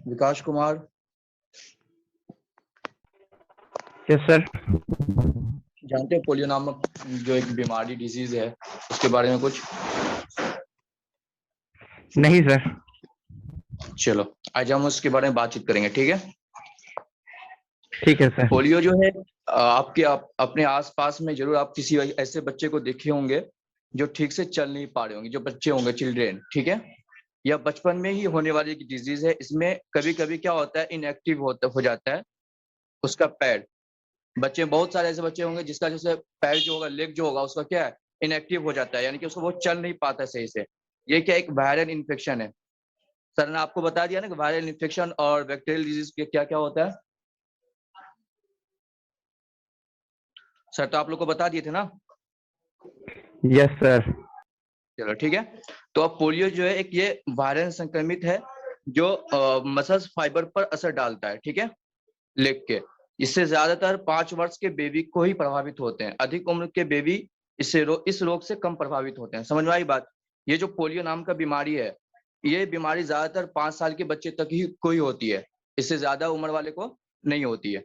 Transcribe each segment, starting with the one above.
विकास Kumar. Yes sir. जानते हैं polio नामक जो एक बीमारी डिजीज है उसके बारे में कुछ? नहीं सर। चलो आज हम उसके बारे में बातचीत करेंगे, ठीक है? ठीक है सर। पोलियो जो है अपने आसपास में जरूर आप किसी ऐसे बच्चे को देखे होंगे जो ठीक से चल नहीं पा रहे होंगे, जो बच्चे होंगे चिल्ड्रेन, ठीक है? यह बचपन में ही होने वाली डिजीज है। इसमें कभी कभी क्या होता है, इनएक्टिव हो जाता है उसका पैर। बच्चे बहुत सारे ऐसे बच्चे होंगे जिसका जैसे पैर जो होगा, लेग जो होगा उसका क्या है, इनएक्टिव हो जाता है, यानी कि उसको वो चल नहीं पाता है सही से। ये क्या एक वायरल इन्फेक्शन है। सर ने आपको बता दिया ना कि वायरल इन्फेक्शन और बैक्टीरियल डिजीज के क्या क्या होता है। सर तो आप लोग को बता दिए थे ना? Yes sir. चलो ठीक है। तो अब पोलियो जो है एक ये वायरल संक्रमित है जो मसल्स फाइबर पर असर डालता है, ठीक है, लेग के। इससे ज्यादातर 5 वर्ष के बेबी को ही प्रभावित होते हैं। अधिक उम्र के बेबी इस रोग से कम प्रभावित होते हैं। समझ में आई बात? ये जो पोलियो नाम का बीमारी है, ये बीमारी ज्यादातर 5 साल के बच्चे तक ही को ही होती है, इससे ज्यादा उम्र वाले को नहीं होती है,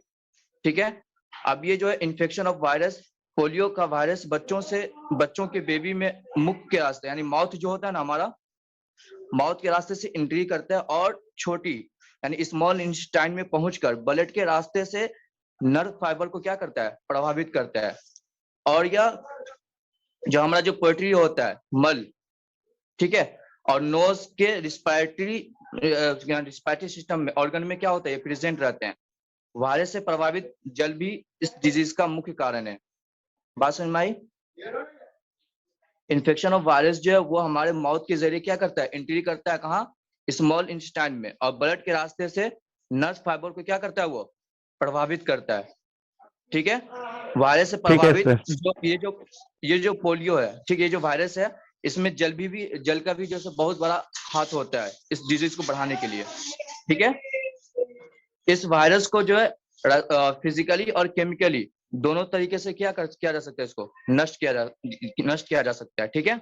ठीक है? अब ये जो है इन्फेक्शन ऑफ वायरस, पोलियो का वायरस बच्चों के बेबी में मुख के रास्ते यानी माउथ जो होता है ना हमारा, माउथ के रास्ते से एंट्री करता है और छोटी यानी स्मॉल इंटेस्टाइन में पहुंचकर ब्लड के रास्ते से नर्व फाइबर को क्या करता है, प्रभावित करता है। और यह जो हमारा जो पोएट्री होता है मल, ठीक है, और नोज के रिस्पायरेटरी सिस्टम में ऑर्गन में क्या होता है, ये प्रेजेंट रहते हैं। वायरस से प्रभावित जल भी इस डिजीज का मुख्य कारण है। बात समझ में आई? इन्फेक्शन ऑफ वायरस जो है वो हमारे माउथ के जरिए क्या करता है, एंट्री करता है कहाँ, स्मॉल इंटेस्टाइन में, और ब्लड के रास्ते से नर्व फाइबर को क्या करता है, वो प्रभावित करता है, ठीक है? वायरस से ठीक है प्रभावित सर। ये जो पोलियो है, ठीक है, ये जो वायरस है इसमें जल का भी जैसे बहुत बड़ा हाथ होता है इस डिजीज को बढ़ाने के लिए, ठीक है? इस वायरस को जो है फिजिकली और केमिकली दोनों तरीके से किया जा सकता है, इसको नष्ट किया जा सकता है, ठीक है?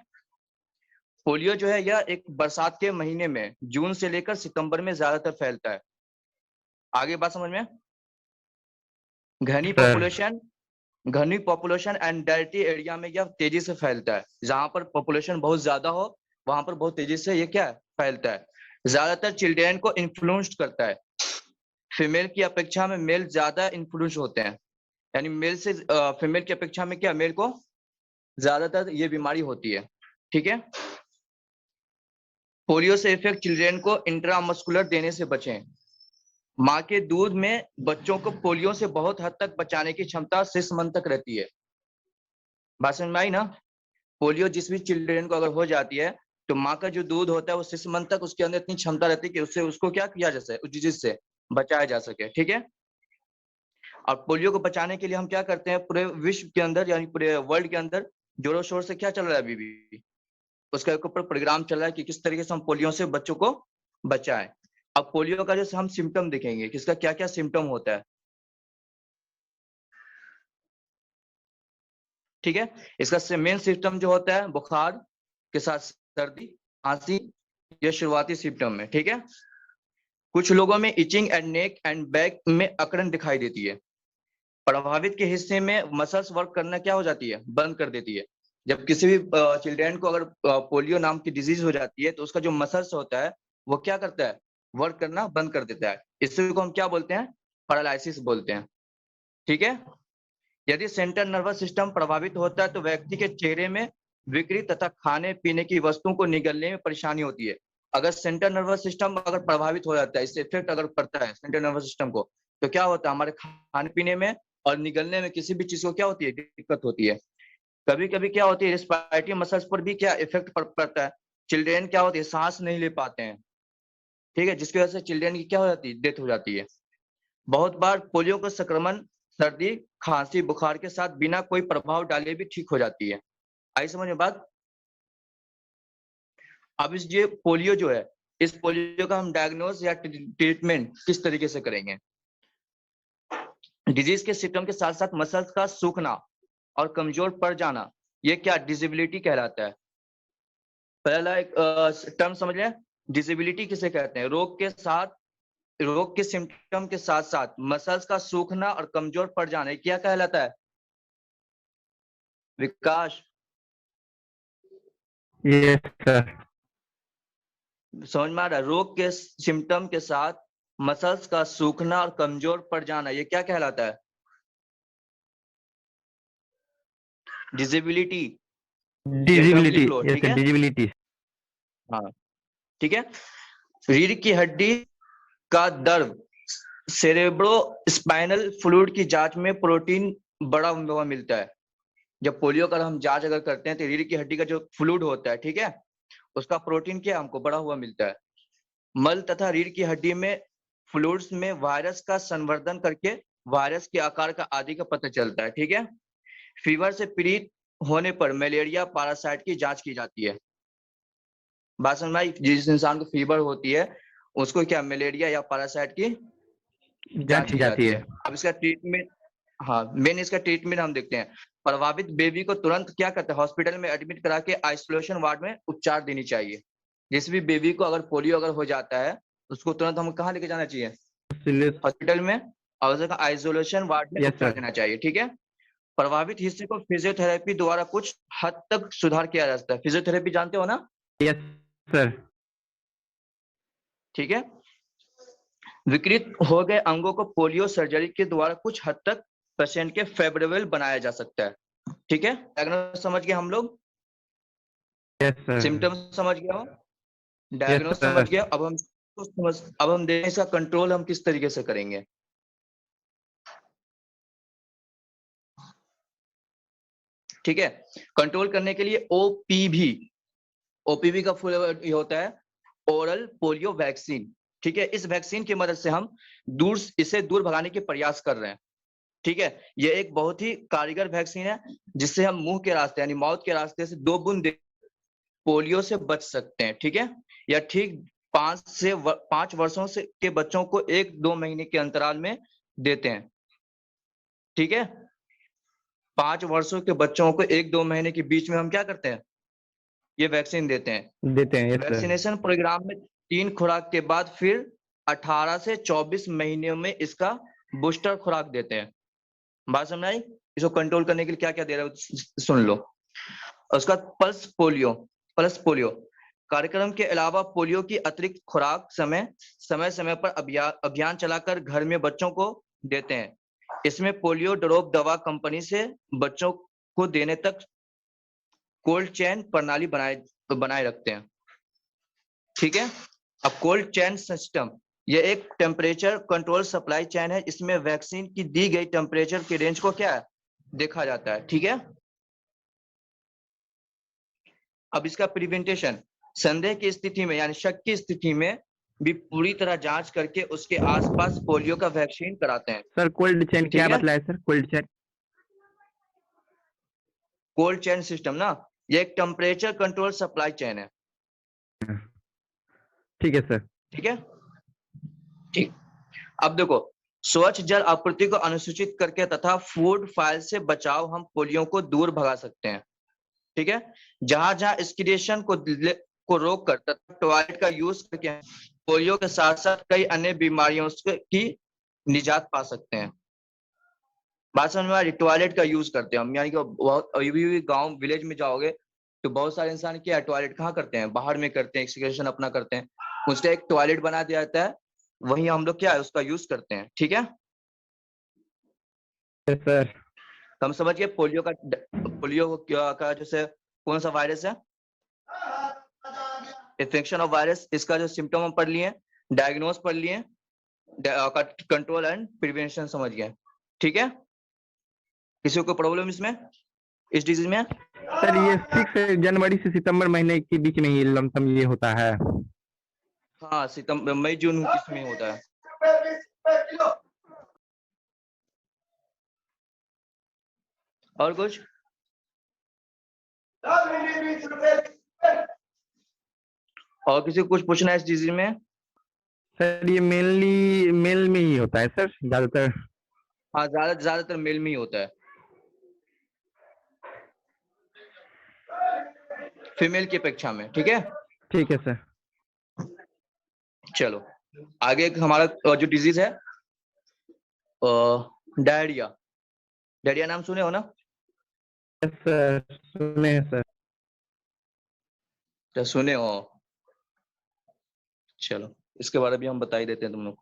पोलियो जो है यह एक बरसात के महीने में जून से लेकर सितंबर में ज्यादातर फैलता है। आगे बात समझ में? घनी पॉपुलेशन एंड डर्टी एरिया में यह तेजी से फैलता है। जहां पर पॉपुलेशन बहुत ज्यादा हो वहां पर बहुत तेजी से ये क्या है, फैलता है। ज्यादातर चिल्ड्रेन को इन्फ्लुएंस करता है। फीमेल की अपेक्षा में मेल ज्यादा इन्फ्लुएंस होते हैं, यानी मेल से फीमेल की अपेक्षा में क्या, मेल को ज्यादातर ये बीमारी होती है, ठीक है? पोलियो से इफेक्ट चिल्ड्रेन को इंट्रामस्कुलर देने से बचें। माँ के दूध में बच्चों को पोलियो से बहुत हद तक बचाने की क्षमता 6 मंथ तक रहती है। बात समझ में आई ना? पोलियो जिस भी चिल्ड्रेन को अगर हो जाती है तो माँ का जो दूध होता है वो 6 मंथ तक उसके अंदर इतनी क्षमता रहती है कि उससे उसको क्या किया जा सके, उस डिजीज से बचाया जा सके, ठीक है? और पोलियो को बचाने के लिए हम क्या करते हैं, पूरे विश्व के अंदर यानी पूरे वर्ल्ड के अंदर जोरों शोर से क्या चल रहा है अभी भी, उसका ऊपर प्रोग्राम चल रहा है कि किस तरीके से हम पोलियो से बच्चों को बचाएं। अब पोलियो का जैसे हम सिम्टम देखेंगे, किसका क्या क्या सिम्टम होता है, ठीक है? इसका मेन सिम्टम जो होता है बुखार के साथ सर्दी, खांसी, ये शुरुआती सिम्टम है, ठीक है? कुछ लोगों में etching and neck and back में अकड़न दिखाई देती है। प्रभावित के हिस्से में मसल्स वर्क करना क्या हो जाती है, बंद कर देती है। जब किसी भी चिल्ड्रेन को अगर पोलियो नाम की डिजीज हो जाती है तो उसका जो मसल्स होता है वो क्या करता है, वर्क करना बंद कर देता है। इसी को हम क्या बोलते हैं, पैरालिसिस बोलते हैं, ठीक है? यदि सेंट्रल नर्वस सिस्टम प्रभावित होता है तो व्यक्ति के चेहरे में विकृत तथा खाने पीने की वस्तुओं को निगलने में परेशानी होती है। अगर सेंट्रल नर्वस सिस्टम अगर प्रभावित हो जाता है, इससे इफेक्ट अगर पड़ता है सेंट्रल नर्वस सिस्टम को, तो क्या होता है, हमारे खाने पीने में और निगलने में किसी भी चीज को क्या होती है, दिक्कत होती है। कभी कभी क्या होती है, रेस्पिरेटरी मसल्स पर भी क्या इफेक्ट पड़ता है। चिल्ड्रेन क्या होती है, सांस नहीं ले पाते हैं, ठीक है, जिसकी वजह से चिल्ड्रेन की क्या हो जाती है, डेथ हो जाती है। बहुत बार पोलियो का संक्रमण सर्दी, खांसी, बुखार के साथ बिना कोई प्रभाव डाले भी ठीक हो जाती है। आई समझ में बात? अब इस ये पोलियो जो है, इस पोलियो का हम डायग्नोस या ट्रीटमेंट किस तरीके से करेंगे? डिजीज के सिम्टम के साथ साथ मसल्स का सूखना और कमजोर पड़ जाना, ये क्या डिसेबिलिटी कहलाता है। पहला एक टर्म समझ लें, डिसेबिलिटी किसे कहते हैं, रोग के साथ रोग के सिम्टम के साथ साथ मसल्स का सूखना और कमजोर पड़ जाना, ये क्या कहलाता है विकास? Yes sir. समझ में आ रहा है? रोग के सिम्टम के साथ मसल्स का सूखना और कमजोर पड़ जाना, ये क्या कहलाता है? डिसेबिलिटी। एकदम लिख डिजिबिलिटी, लो, यस ठीक सर, है? डिजिबिलिटी। हाँ, ठीक है। रीढ़ की हड्डी का दर्द सेरेब्रो स्पाइनल फ्लूइड की जांच में प्रोटीन बड़ा हुआ मिलता है। जब पोलियो का हम जांच अगर करते हैं तो रीढ़ की हड्डी का जो फ्लूइड होता है, ठीक है, उसका प्रोटीन क्या हमको बड़ा हुआ मिलता है। मल तथा रीढ़ की हड्डी में फ्लूइड्स में वायरस का संवर्धन करके वायरस के आकार का आदि का पता चलता है, ठीक है। फीवर से पीड़ित होने पर मलेरिया पैरासाइट की जांच की जाती है। बात समझ में आई? जिस इंसान को फीवर होती है उसको क्या मलेरिया या पैरासाइट की जांच जांच की की जाती जाती है। है। अब इसका ट्रीटमेंट, हाँ, मेन इसका ट्रीटमेंट हम देखते हैं। प्रभावित बेबी को तुरंत क्या करते हैं, हॉस्पिटल में एडमिट करा के आइसोलेशन वार्ड में उपचार देनी चाहिए। जिस भी बेबी को अगर पोलियो अगर हो जाता है उसको तुरंत हम कहाँ लेके जाना चाहिए, हॉस्पिटल में, और उसका आइसोलेशन वार्ड में यस उपचार सर। देना चाहिए, ठीक है। प्रभावित हिस्से को फिजियोथेरेपी द्वारा कुछ हद तक सुधार किया जा सकता है। फिजियोथेरेपी जानते हो ना? Yes sir. ठीक है। विकृत हो गए अंगों को पोलियो सर्जरी के द्वारा कुछ हद तक पेशेंट के फेवरेबल बनाया जा सकता है, ठीक है। डायग्नोस समझ गए हम लोग? Yes sir. सिम्टम्स समझ गया हो, यस डायग्नोस समझ सर। गया। अब हम देखें इसका कंट्रोल हम किस तरीके से करेंगे। ठीक है। कंट्रोल करने के लिए ओपीवी का फुल ये होता है ओरल पोलियो वैक्सीन, ठीक है। इस वैक्सीन की मदद से हम इसे दूर भगाने के प्रयास कर रहे हैं, ठीक है। ये एक बहुत ही कारगर वैक्सीन है जिससे हम मुंह के रास्ते यानी माउथ के रास्ते से 2 बूंद पोलियो से बच सकते हैं, ठीक है। या ठीक 5 वर्षों से के बच्चों को 1-2 महीने के अंतराल में देते हैं, ठीक है। 5 वर्षों के बच्चों को 1-2 महीने के बीच में हम क्या करते हैं, ये वैक्सीन देते हैं। Yes sir. वैक्सीनेशन प्रोग्राम में 3 खुराक के बाद फिर 18 से 24 महीने में इसका बूस्टर खुराक देते हैं। बात समझ आई? इसको कंट्रोल करने के लिए क्या क्या दे रहे हो सुन लो। उसका पल्स पोलियो कार्यक्रम के अलावा पोलियो की अतिरिक्त खुराक समय समय पर अभियान चलाकर घर में बच्चों को देते हैं। इसमें पोलियो ड्रॉप दवा कंपनी से बच्चों को देने तक कोल्ड चेन प्रणाली बनाए रखते हैं, ठीक है। अब कोल्ड चेन सिस्टम ये एक टेम्परेचर कंट्रोल सप्लाई चेन है। इसमें वैक्सीन की दी गई टेम्परेचर की रेंज को क्या है देखा जाता है, ठीक है। अब इसका प्रिवेंटेशन संदेह की स्थिति में यानी शक की स्थिति में भी पूरी तरह जांच करके उसके आसपास पोलियो का वैक्सीन कराते हैं, सर कोल्ड चेन ठीक क्या है। मतलब है sir, cold chain? Cold chain system ना ये एक टेम्परेचर कंट्रोल सप्लाई चेन है, ठीक है सर। ठीक है। ठीक। अब देखो, स्वच्छ जल आपूर्ति को अनुसूचित करके तथा फूड फाइल से बचाव हम पोलियो को दूर भगा सकते हैं, ठीक है। जहां जहां एक्सक्रीशन को रोक कर तथा टॉयलेट का यूज करके पोलियो के साथ साथ कई अन्य बीमारियों की निजात पा सकते हैं। बात समझ में आ रही? टॉयलेट का यूज करते हैं हम, यानी कि बहुत अभी भी गांव विलेज में जाओगे तो बहुत सारे इंसान क्या है टॉयलेट कहाँ करते हैं, बाहर में करते हैं, एक्सक्रीशन अपना करते हैं, उसका एक टॉयलेट बना दिया जाता है, वही हम लोग क्या है उसका यूज करते हैं, ठीक है। Yes sir. हम समझ गए पोलियो का जैसे कौन सा वायरस है, इन्फेक्शन ऑफ वायरस, इसका जो सिम्टम हम पढ़ लिए, डायग्नोस पढ़ लिए, कंट्रोल एंड प्रिवेंशन समझ गए, ठीक है। किसी को प्रॉब्लम इसमें इस डिजीज में? सर ये 6 जनवरी से सितंबर महीने के बीच में ही लमसम ये होता है। हाँ, सितंबर मई जून किसमें होता है। और कुछ? और किसी को कुछ पूछना है इस डिजीज में? सर ये मेनली मेल में ही होता है सर ज्यादातर। हाँ, ज्यादातर मेल में ही होता है, फीमेल की अपेक्षा में, ठीक है। ठीक है सर। चलो। आगे एक हमारा जो डिजीज है डायरिया। डायरिया नाम सुने हो ना? यस सर, सुने हैं सर। तो सुने हो, चलो इसके बारे में हम बता ही देते हैं तुम लोग।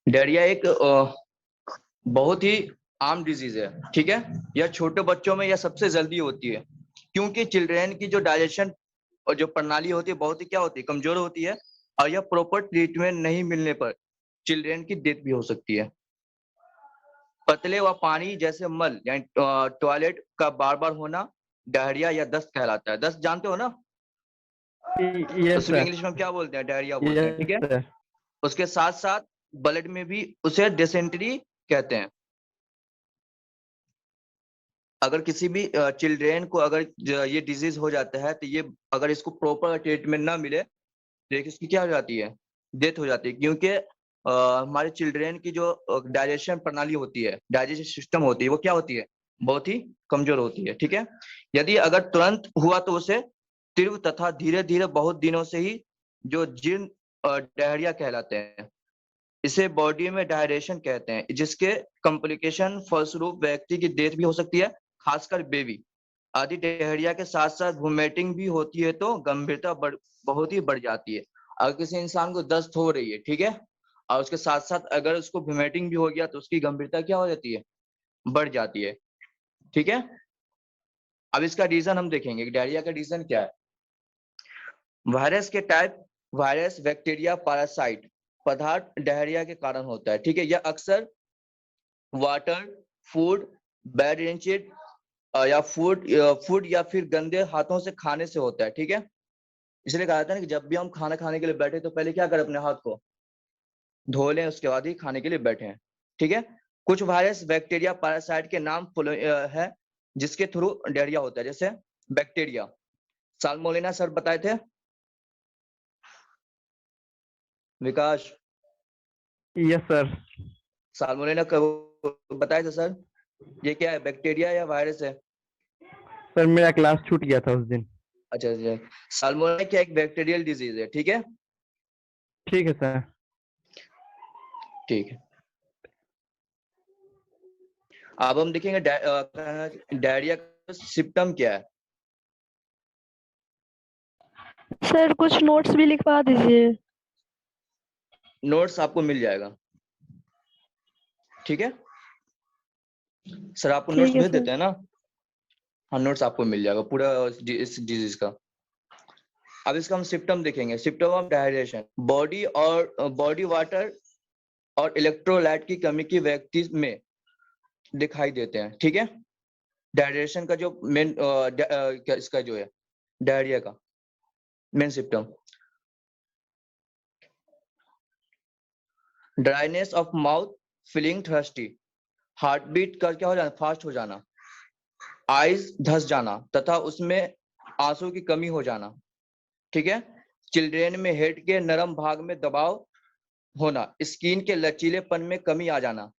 डायरिया एक बहुत ही आम डिजीज है, ठीक है। यह छोटे बच्चों में यह सबसे जल्दी होती है, क्योंकि चिल्ड्रेन की जो डाइजेशन और जो प्रणाली होती है बहुत ही क्या होती है, कमजोर होती है। और यह प्रॉपर ट्रीटमेंट नहीं मिलने पर चिल्ड्रेन की डेथ भी हो सकती है। पतले व पानी जैसे मल यानी टॉयलेट का बार बार होना डायरिया या दस्त कहलाता है। दस्त जानते हो ना? यस उसे भी सर। इंग्लिश में हम क्या बोलते हैं, डायरिया बोलते हैं, ठीक यस है। सर। उसके साथ साथ ब्लड में भी उसे डिसेंट्री कहते हैं। अगर किसी भी चिल्ड्रेन को अगर ये डिजीज हो जाता है तो ये अगर इसको प्रॉपर ट्रीटमेंट ना मिले तो इसकी क्या हो जाती है, डेथ हो जाती है। क्योंकि हमारे चिल्ड्रेन की जो डाइजेशन प्रणाली होती है, डाइजेशन सिस्टम होती है, वो क्या होती है, बहुत ही कमजोर होती है, ठीक है। यदि अगर तुरंत हुआ तो उसे तीव्र तथा धीरे धीरे बहुत दिनों से ही जो जीर्ण डायरिया कहलाते हैं। इसे बॉडी में डायरेशन कहते हैं, जिसके कॉम्प्लिकेशन फलस्वरूप व्यक्ति की डेथ भी हो सकती है, खासकर बेबी। आदि डायरिया के साथ साथ वोमिटिंग भी होती है तो गंभीरता बहुत ही बढ़ जाती है। अगर किसी इंसान को दस्त हो रही है, ठीक है, और उसके साथ साथ अगर उसको वोमिटिंग भी हो गया तो उसकी गंभीरता क्या हो जाती है, बढ़ जाती है, ठीक है। अब इसका रीजन हम देखेंगे कि डायरिया का रीजन क्या है। वायरस के टाइप, वायरस, बैक्टीरिया, पैरासाइट पदार्थ डायरिया के कारण होता है, ठीक है। यह अक्सर वाटर, फूड, बैड रेंचेड या फूड या फिर गंदे हाथों से खाने से होता है, ठीक है। इसलिए कहा जाता है ना कि जब भी हम खाना खाने के लिए बैठे तो पहले क्या करें, अपने हाथ को धो लें, उसके बाद ही खाने के लिए बैठे हैं, ठीक है। कुछ वायरस, बैक्टीरिया, पैरासाइट के नाम है जिसके थ्रू डायरिया होता है। जैसे बैक्टीरिया, साल्मोनेला सर बताए थे, विकास। Yes sir. साल्मोनेला बताए थे सर, ये क्या है, बैक्टीरिया या वायरस है? सर मेरा क्लास छूट गया था उस दिन। अच्छा अच्छा, साल्मोनेला क्या एक बैक्टीरियल डिजीज है, ठीक है। ठीक है सर। ठीक है, अब हम देखेंगे डायरिया का सिम्टम क्या है। सर कुछ नोट्स भी लिखवा दीजिए। नोट्स आपको मिल जाएगा, ठीक है। सर आपको नोट्स ठीक है भेज सर। देते हैं ना? हाँ, नोट्स आपको मिल जाएगा पूरा इस डिजीज का। अब इसका हम सिम्टम देखेंगे। सिम्टम ऑफ डायरेशन, बॉडी वाटर और इलेक्ट्रोलाइट की कमी की व्यक्ति में दिखाई देते हैं, ठीक है। डायरेशन का जो मेन इसका जो है डायरिया का main symptom, dryness of mouth, feeling thirsty, heartbeat का क्या हो जाना, फास्ट हो जाना, आईज धस जाना तथा उसमें आंसू की कमी हो जाना, ठीक है। चिल्ड्रेन में हेड के नरम भाग में दबाव होना, स्किन के लचीलेपन में कमी आ जाना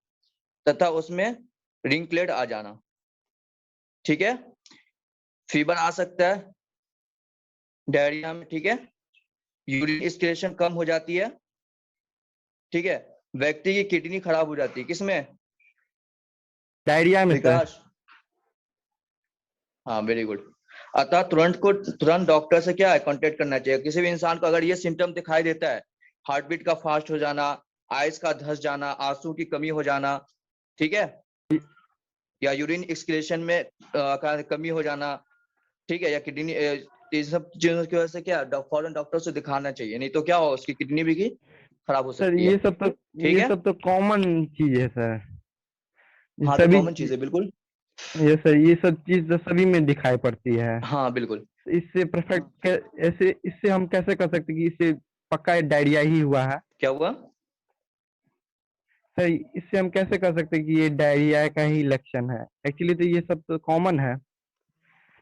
तथा उसमें रिंकलेट आ जाना, ठीक है। फीवर आ सकता है डायरिया में, ठीक है। यूरिन एक्सक्रीशन कम हो जाती है, ठीक है। व्यक्ति की किडनी खराब हो जाती है, किसमें, डायरिया में सर। विकास? हाँ, वेरी गुड। अतः तुरंत डॉक्टर से क्या है, कांटेक्ट करना चाहिए। किसी भी इंसान को अगर ये सिम्टम दिखाई देता है, हार्ट बीट का फास्ट हो जाना, आइस का धस जाना, आंसू की कमी हो जाना, ठीक है, या यूरिन एक्सक्रीशन में कमी हो जाना, ठीक है, या किडनी, ये सब चीजों की वजह से क्या फौरन डॉक्टर से दिखाना चाहिए, नहीं तो क्या हो, उसकी किडनी भी की खराब हो सर सकती है, ठीक ये है। सब तो कॉमन चीज है सर। ये हाँ, तो सभी कॉमन चीज है, बिल्कुल। ये सर, ये सब चीज तो सभी में दिखाई पड़ती है। हाँ बिल्कुल। इससे परफेक्ट ऐसे इससे हम कैसे कर सकते कि इससे पक्का डायरिया ही हुआ है? क्या हुआ? सर इससे हम कैसे कर सकते कि ये डायरिया का ही लक्षण है? एक्चुअली तो ये सब तो कॉमन है।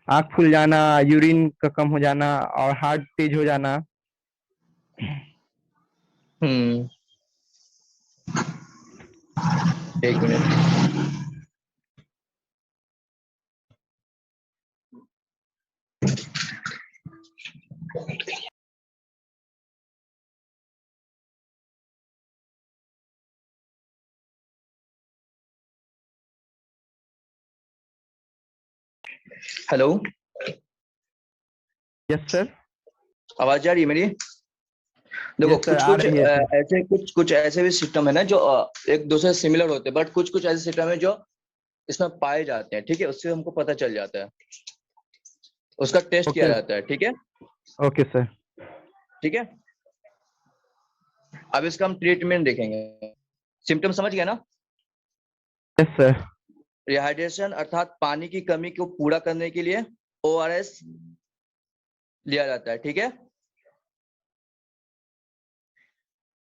आँख फूल जाना, यूरिन का कम हो जाना और हार्ट तेज हो जाना। हम्म, एक मिनट। Hello, yes sir. आवाज आ रही है मेरी? देखो यस सर, आ रही है सर। ऐसे कुछ ऐसे भी सिस्टम है ना जो एक दूसरे से सिमिलर होते हैं, बट कुछ ऐसे सिस्टम है जो इसमें पाए जाते हैं, ठीक है, उससे हमको पता चल जाता है, उसका टेस्ट किया ओके। जाता है, ठीक है। Okay sir. ठीक है, अब इसका हम ट्रीटमेंट देखेंगे। सिम्टम समझ गया ना? Yes sir. रिहाइड्रेशन अर्थात पानी की कमी को पूरा करने के लिए ORS लिया जाता है, ठीक है।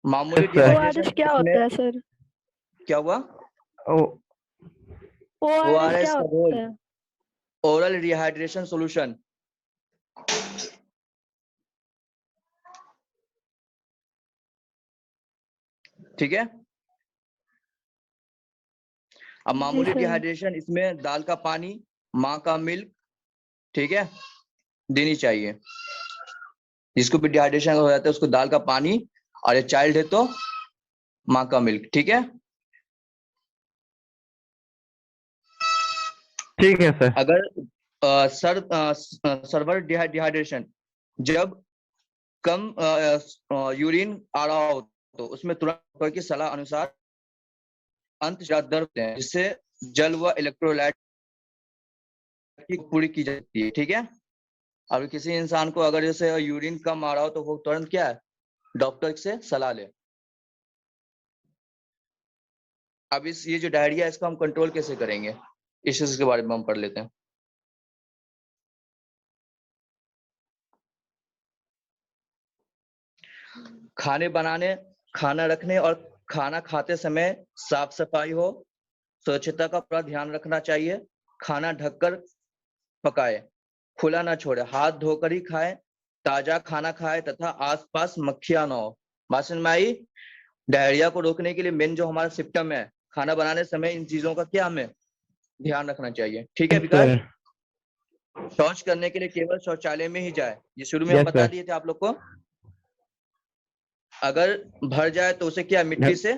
मामूली Yes, sir. डिहाइड्रेशन ORS क्या इसमें होता है सर? क्या हुआ? ओ ORS ORS क्या का होता रोल है? ओरल रिहाइड्रेशन सॉल्यूशन, ठीक है। अब जी मामूली सर। डिहाइड्रेशन इसमें दाल का पानी, माँ का मिल्क, ठीक है, देनी चाहिए। जिसको भी डिहाइड्रेशन हो जाता है उसको दाल का पानी, और ये चाइल्ड है तो माँ का मिल्क, ठीक है। ठीक है सर। अगर सर्वर डिहाइड्रेशन जब कम यूरिन आ रहा हो तो उसमें तुरंत डॉक्टर की सलाह अनुसार दर्द दें, जिससे जल व इलेक्ट्रोलाइट की पूरी की जाती है, ठीक है। और किसी इंसान को अगर जैसे यूरिन कम आ रहा हो तो वो तुरंत क्या है, डॉक्टर से सलाह ले। अब ये जो डायरिया है इसको हम कंट्रोल कैसे करेंगे, इस चीज के बारे में हम पढ़ लेते हैं। खाने बनाने, खाना रखने और खाना खाते समय साफ सफाई हो, स्वच्छता का पूरा ध्यान रखना चाहिए। खाना ढककर पकाए, खुला ना छोड़े, हाथ धोकर ही खाएं, ताजा खाना खाए तथा आसपास मक्खियां ना हो। बात समझ में आई? डायरिया को रोकने के लिए मेन जो हमारा सिस्टम है, खाना बनाने समय इन चीजों का क्या हमें ध्यान रखना चाहिए, ठीक है यस विकास। सर। शौच करने के लिए केवल शौचालय में ही जाए, ये शुरू में हम यस बता सर। दिए थे आप लोग को। अगर भर जाए तो उसे क्या मिट्टी से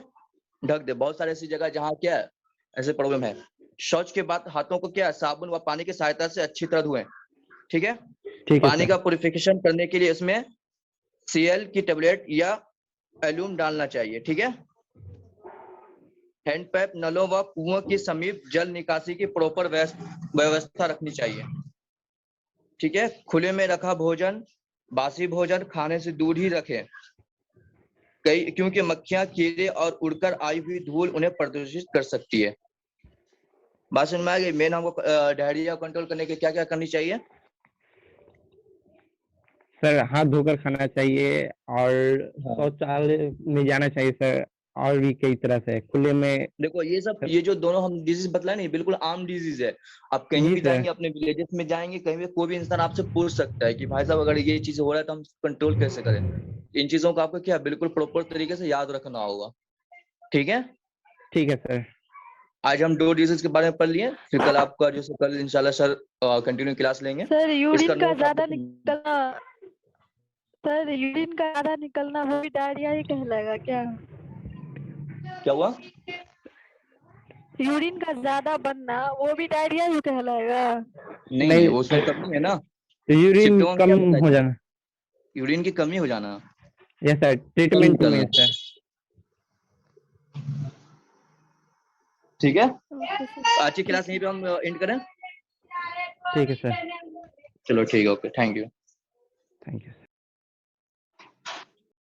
ढक दे। बहुत सारे ऐसी जगह जहाँ क्या है ऐसे प्रॉब्लम है। शौच के बाद हाथों को क्या साबुन व पानी की सहायता से अच्छी तरह धोएं, ठीक है। ठीक है पानी सर। का प्यूरिफिकेशन करने के लिए इसमें Cl की टेबलेट या एल्यूम डालना चाहिए, ठीक है। हैंड पैप नलों व कुओं के समीप जल निकासी की प्रॉपर व्यवस्था रखनी चाहिए, ठीक है। खुले में रखा भोजन, बासी भोजन खाने से दूर ही रखें, क्योंकि मक्खियां, कीड़े और उड़कर आई हुई धूल उन्हें प्रदूषित कर सकती है। बात समझ में आ गई? मेन हमको डायरिया कंट्रोल करने के क्या क्या करनी चाहिए? सर हाथ धोकर खाना चाहिए और हाँ। शौचालय में जाना चाहिए सर। और भी कई तरह से खुले में। देखो ये जो दोनों हम डिजीज बतलाए नहीं, बिल्कुल आम डिजीज है। आप कहीं जी भी सर। जाएंगे, अपने विलेजेस में जाएंगे, कहीं भी कोई भी इंसान आपसे पूछ सकता है कि भाई साहब अगर ये चीज हो रहा है तो हम कंट्रोल कैसे करें। इन चीजों को आपको क्या बिल्कुल प्रॉपर तरीके से याद रखना होगा, ठीक है। ठीक है सर। आज हम 2 डिजीज के बारे में पढ़ लिए, फिर कल आपका जो कल इंशाल्लाह सर कंटिन्यू क्लास लेंगे। सर इसका यूरिन का नोट आप ज्यादा निकलना, सर यूरिन का ज्यादा निकलना वो भी डायरिया ही कहलाएगा क्या? क्या हुआ? यूरिन का ज्यादा बनना वो भी डायरिया ही कहलाएगा? नहीं, वो उसमें कमी है ना, यूरिन सिम्टम कम क्या बताया हो था? जाना। यूरिन की कमी हो जाना, यस सर, कम ट्रीटमेंट में निकलना, सर। ठीक है। Okay sir. आज की क्लास ठीक यहीं है। पे हम एंड करें। ठीक है सर। चलो ठीक है, okay, thank you. Thank you.